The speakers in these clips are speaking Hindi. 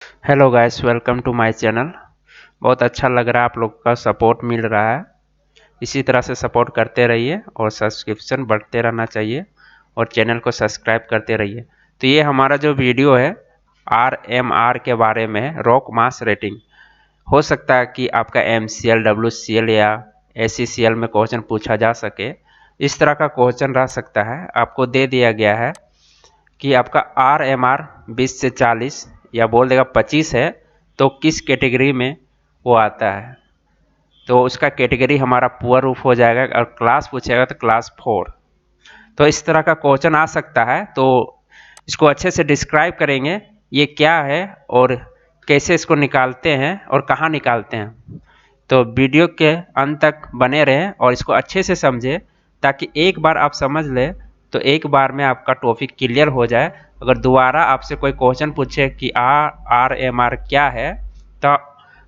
Hello guys, welcome to my channel. बहुत अच्छा लग रहा है, आप लोग का सपोर्ट मिल रहा है। इसी तरह से सपोर्ट करते रहिए और सब्सक्रिप्शन बढ़ते रहना चाहिए और चैनल को सब्सक्राइब करते रहिए। तो ये हमारा जो वीडियो है RMR के बारे में है, रॉक मास रेटिंग। हो सकता है कि आपका MCL, WCL या ACCL में क्वेश्चन पूछा जा सके। इस तरह का क्वेश्चन रह सकता है। आपको दे दिया गया है कि आपका RMR 20 से 40 या बोल देगा 25 है, तो किस कैटेगरी में वो आता है। तो उसका कैटेगरी हमारा पुअर रूफ हो जाएगा और क्लास पूछेगा तो क्लास 4। तो इस तरह का क्वेश्चन आ सकता है। तो इसको अच्छे से डिस्क्राइब करेंगे ये क्या है और कैसे इसको निकालते हैं और कहाँ निकालते हैं। तो वीडियो के अंत तक बने रहें और इसको अच्छे से समझें, ताकि एक बार आप समझ लें तो एक बार में आपका टॉपिक क्लियर हो जाए। अगर दोबारा आपसे कोई क्वेश्चन पूछे कि RMR क्या है, तो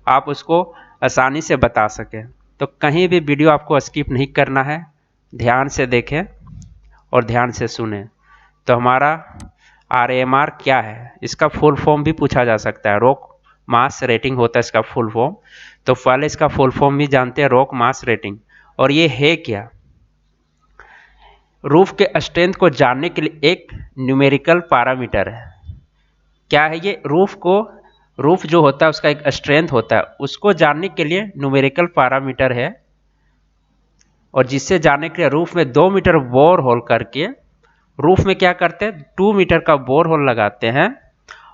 आप उसको आसानी से बता सकें। तो कहीं भी वीडियो आपको स्किप नहीं करना है, ध्यान से देखें और ध्यान से सुने। तो हमारा RMR क्या है, इसका फुल फॉर्म भी पूछा जा सकता है। रॉक मास रेटिंग होता है इसका फुल फॉर्म। तो पहले इसका फुल फॉर्म भी जानते हैं, रॉक मास रेटिंग। और ये है क्या? रूफ के स्ट्रेंथ को जानने के लिए एक न्यूमेरिकल पैरामीटर है। क्या है ये? रूफ जो होता है उसका एक स्ट्रेंथ होता है, उसको जानने के लिए न्यूमेरिकल पैरामीटर है। और जिससे जानने के लिए रूफ में 2 मीटर बोर होल करके रूफ में क्या करते हैं, 2 मीटर का बोर होल लगाते हैं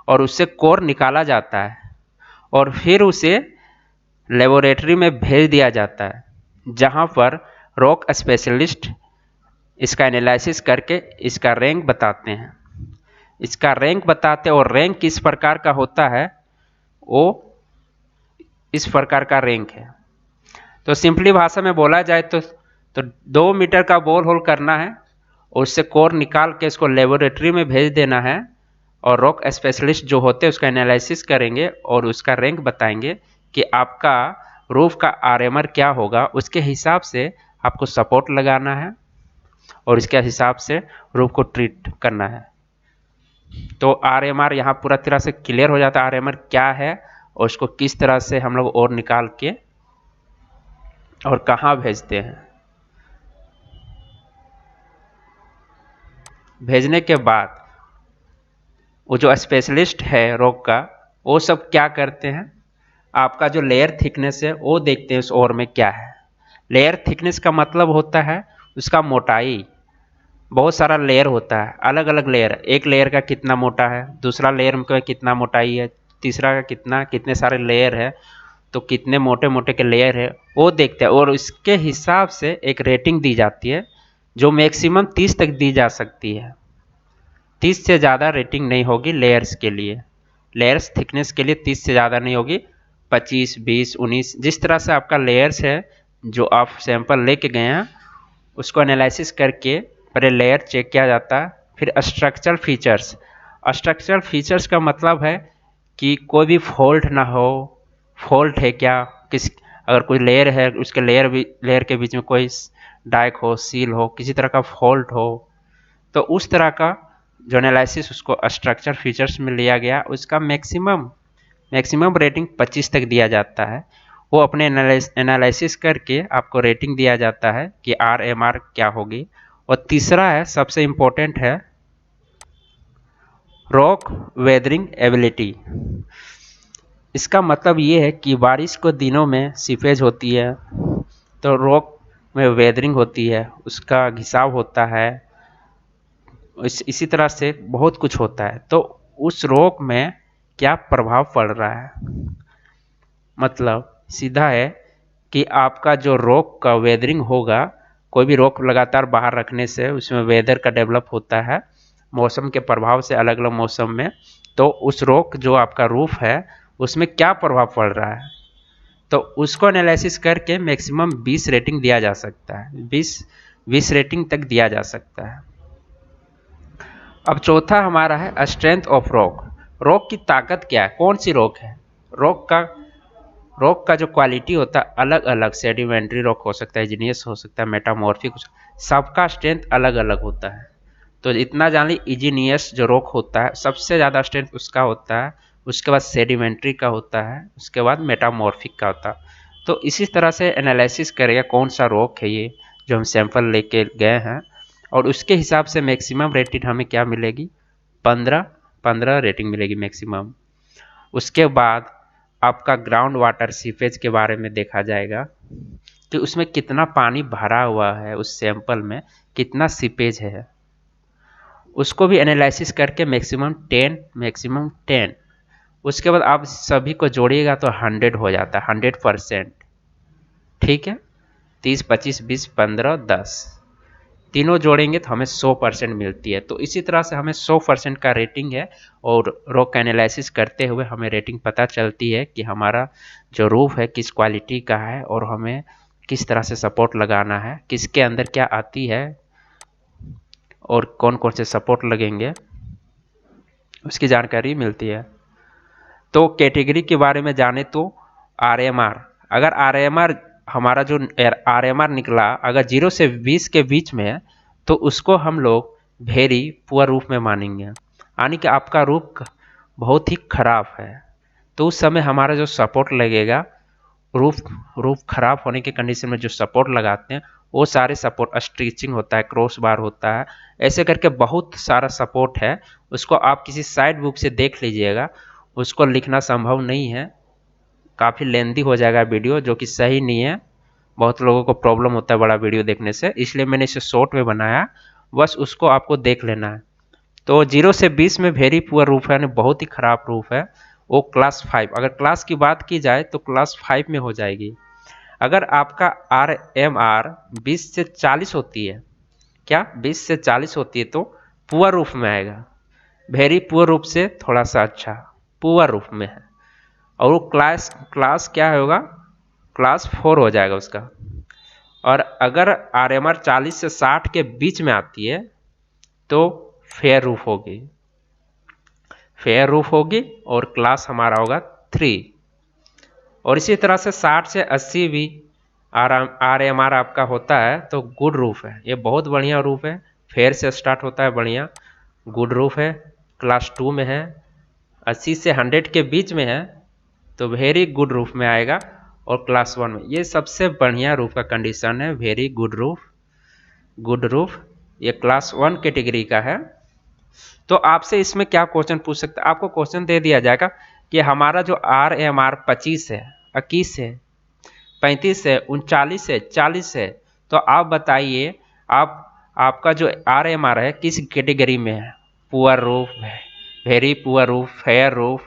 और उससे कोर निकाला जाता है और फिर उसे लेबोरेटरी में भेज दिया जाता है, जहां पर रॉक स्पेशलिस्ट इसका एनालिसिस करके इसका रैंक बताते हैं। इसका रैंक बताते हैं और रैंक किस प्रकार का होता है, वो इस प्रकार का रैंक है। तो सिंपली भाषा में बोला जाए तो 2 मीटर का बोर होल करना है और उससे कोर निकाल के इसको लेबोरेटरी में भेज देना है और रॉक स्पेशलिस्ट जो होते हैं उसका एनालिसिस करेंगे और उसका रैंक बताएंगे कि आपका रूफ का RMR क्या होगा। उसके हिसाब से आपको सपोर्ट लगाना है और इसके हिसाब से रूफ को ट्रीट करना है। तो RMR यहाँ पूरा तरह से क्लियर हो जाता है, RMR क्या है और उसको किस तरह से हम लोग और निकाल के और कहाँ भेजते हैं। भेजने के बाद वो जो स्पेशलिस्ट है रॉक का, वो सब क्या करते हैं, आपका जो लेयर थिकनेस है वो देखते हैं उस ओर में क्या है। लेयर थिकनेस का मतलब होता है उसका मोटाई। बहुत सारा लेयर होता है, अलग अलग लेयर। एक लेयर का कितना मोटा है, दूसरा लेयर में कितना मोटाई है, तीसरा का कितने सारे लेयर है, तो कितने मोटे मोटे के लेयर है वो देखते हैं। और इसके हिसाब से एक रेटिंग दी जाती है जो मैक्सिमम 30 तक दी जा सकती है। 30 से ज़्यादा रेटिंग नहीं होगी लेयर्स के लिए। लेयर्स थिकनेस के लिए 30 से ज़्यादा नहीं होगी। 25, 20, 19 जिस तरह से आपका लेयर्स है, जो आप सैंपल लेके गए हैं उसको एनालिसिस करके पहले लेयर चेक किया जाता है। फिर स्ट्रक्चरल फीचर्स। स्ट्रक्चरल फीचर्स का मतलब है कि कोई भी फॉल्ट ना हो। फॉल्ट है क्या, किस अगर कोई लेयर है उसके लेयर के बीच में कोई डाइक हो, सील हो, किसी तरह का फॉल्ट हो, तो उस तरह का जो एनालिसिस उसको स्ट्रक्चर फीचर्स में लिया गया। उसका मैक्सिमम रेटिंग 25 तक दिया जाता है। वो अपने एनालिसिस करके आपको रेटिंग दिया जाता है कि RMR क्या होगी। और तीसरा है, सबसे इम्पोर्टेंट है, रॉक वेदरिंग एबिलिटी। इसका मतलब ये है कि बारिश को दिनों में सीपेज होती है तो रॉक में वेदरिंग होती है, उसका घिसाव होता है, इसी तरह से बहुत कुछ होता है। तो उस रॉक में क्या प्रभाव पड़ रहा है, मतलब सीधा है कि आपका जो रॉक का वेदरिंग होगा, कोई भी रॉक लगातार बाहर रखने से उसमें वेदर का डेवलप होता है मौसम के प्रभाव से, अलग अलग मौसम में। तो उस रॉक जो आपका रूफ है उसमें क्या प्रभाव पड़ रहा है, तो उसको एनालिसिस करके मैक्सिमम 20 रेटिंग दिया जा सकता है। 20 रेटिंग तक दिया जा सकता है। अब चौथा हमारा है स्ट्रेंथ ऑफ रॉक। रॉक की ताकत क्या है, कौन सी रॉक है। रॉक का जो क्वालिटी होता है अलग अलग, सेडिमेंट्री रॉक हो सकता है, इग्नियस हो सकता है, मेटामॉर्फिक, सबका स्ट्रेंथ अलग अलग होता है। तो इतना जान ली, इग्नियस जो रॉक होता है सबसे ज़्यादा स्ट्रेंथ उसका होता है, उसके बाद सेडिमेंट्री का होता है, उसके बाद मेटामॉर्फिक का होता है। तो इसी तरह से एनालिसिस करेगा कौन सा रॉक है ये जो हम सैंपल लेके गए हैं, और उसके हिसाब से मैक्सिमम रेटिंग हमें क्या मिलेगी, 15 रेटिंग मिलेगी मैक्सिमम। उसके बाद आपका ग्राउंड वाटर सीपेज के बारे में देखा जाएगा कि उसमें कितना पानी भरा हुआ है, उस सैंपल में कितना सीपेज है, उसको भी एनालिसिस करके मैक्सिमम 10। उसके बाद आप सभी को जोड़िएगा तो 100 हो जाता है, 100%। ठीक है, 30, 25, 20, 15, 10 तीनों जोड़ेंगे तो हमें 100% मिलती है। तो इसी तरह से हमें 100% का रेटिंग है, और रॉक एनालिसिस करते हुए हमें रेटिंग पता चलती है कि हमारा जो रूफ है किस क्वालिटी का है, और हमें किस तरह से सपोर्ट लगाना है, किसके अंदर क्या आती है और कौन कौन से सपोर्ट लगेंगे, उसकी जानकारी मिलती है। तो कैटेगरी के बारे में जाने तो आरएमआर, अगर आरएमआर हमारा जो आरएमआर निकला अगर 0 से 20 के बीच में है तो उसको हम लोग वेरी पुअर रूफ में मानेंगे, यानी कि आपका रूफ बहुत ही खराब है। तो उस समय हमारा जो सपोर्ट लगेगा, रूफ खराब होने के कंडीशन में जो सपोर्ट लगाते हैं वो सारे सपोर्ट, स्टिचिंग होता है, क्रॉस बार होता है, ऐसे करके बहुत सारा सपोर्ट है। उसको आप किसी साइड बुक से देख लीजिएगा, उसको लिखना संभव नहीं है, काफ़ी लेंदी हो जाएगा वीडियो, जो कि सही नहीं है। बहुत लोगों को प्रॉब्लम होता है बड़ा वीडियो देखने से, इसलिए मैंने इसे शॉर्ट में बनाया, बस उसको आपको देख लेना है। तो 0 से 20 में वेरी पुअर रूफ है, यानी बहुत ही खराब रूफ है, वो क्लास 5। अगर क्लास की बात की जाए तो क्लास 5 में हो जाएगी। अगर आपका आरएमआर 20 से 40 होती है, क्या 20 से 40 होती है, तो पुअर रूफ में आएगा। वेरी पुअर रूफ से थोड़ा सा अच्छा पुअर रूफ में है, और वो क्लास क्या होगा, क्लास 4 हो जाएगा उसका। और अगर आरएमआर 40 से 60 के बीच में आती है तो फेयर रूफ होगी, और क्लास हमारा होगा 3। और इसी तरह से 60 से 80 भी आरएमआर आपका होता है तो गुड रूफ है, ये बहुत बढ़िया रूफ है, फेयर से स्टार्ट होता है, बढ़िया गुड रूफ है, क्लास 2 में है। 80 से 100 के बीच में है तो वेरी गुड रूफ में आएगा, और क्लास 1 में ये सबसे बढ़िया रूफ का कंडीशन है, वेरी गुड रूफ, ये क्लास 1 कैटेगरी का है। तो आपसे इसमें क्या क्वेश्चन पूछ सकते हैं, आपको क्वेश्चन दे दिया जाएगा कि हमारा जो आरएमआर 25 है, 21 है, 35 है, 39 है, 40 है, तो आप बताइए आपका जो आरएमआर है किस कैटेगरी में है, poor roof, very poor roof, fair roof.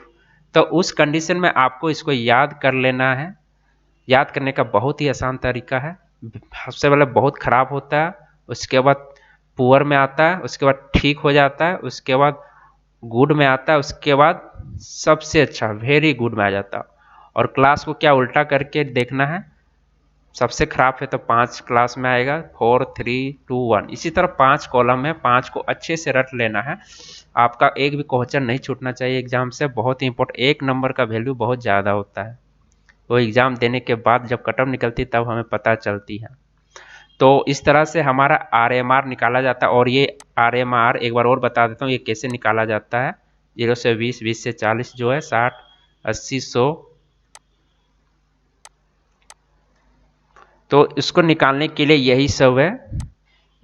तो उस कंडीशन में आपको इसको याद कर लेना है। याद करने का बहुत ही आसान तरीका है। सबसे पहले बहुत खराब होता है, उसके बाद पुअर में आता है, उसके बाद ठीक हो जाता है, उसके बाद गुड में आता है, उसके बाद सबसे अच्छा वेरी गुड में आ जाता है। और क्लास को क्या उल्टा करके देखना है, सबसे खराब है तो 5 क्लास में आएगा, 4, 3, 2, 1, इसी तरह 5 कॉलम है, 5 को अच्छे से रट लेना है। आपका एक भी क्वेश्चन नहीं छूटना चाहिए एग्जाम से, बहुत ही इंपॉर्टेंट, 1 नंबर का वैल्यू बहुत ज़्यादा होता है, वो एग्ज़ाम देने के बाद जब कट ऑफ निकलती तब हमें पता चलती है। तो इस तरह से हमारा आरएमआर निकाला जाता है। और ये आरएमआर एक बार और बता देता हूँ ये कैसे निकाला जाता है। 0 से 20, 20 से 40 जो है, 60, 80, 100, तो इसको निकालने के लिए यही सब है,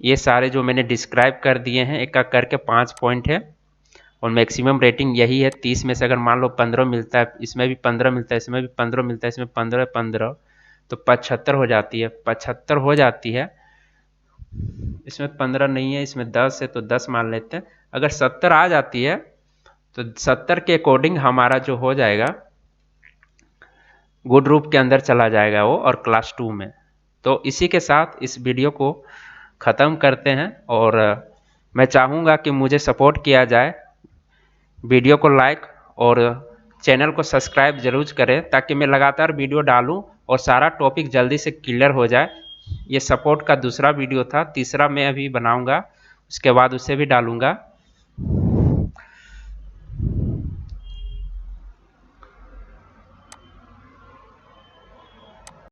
ये सारे जो मैंने डिस्क्राइब कर दिए हैं, एक एक करके 5 पॉइंट है। और मैक्सिमम रेटिंग यही है, 30 में से अगर मान लो 15 मिलता है, इसमें भी 15 मिलता है, इसमें भी 15 मिलता है, इसमें 15 तो 75 हो जाती है, 75 हो जाती है। इसमें 15 नहीं है, इसमें 10 है तो 10 मान लेते हैं। अगर 70 आ जाती है तो 70 के अकॉर्डिंग हमारा जो हो जाएगा गुड रूफ के अंदर चला जाएगा वो, और क्लास 2 में। तो इसी के साथ इस वीडियो को ख़त्म करते हैं, और मैं चाहूँगा कि मुझे सपोर्ट किया जाए, वीडियो को लाइक और चैनल को सब्सक्राइब जरूर करें, ताकि मैं लगातार वीडियो डालूं और सारा टॉपिक जल्दी से क्लियर हो जाए। ये सपोर्ट का दूसरा वीडियो था, तीसरा मैं अभी बनाऊंगा, उसके बाद उसे भी डालूंगा।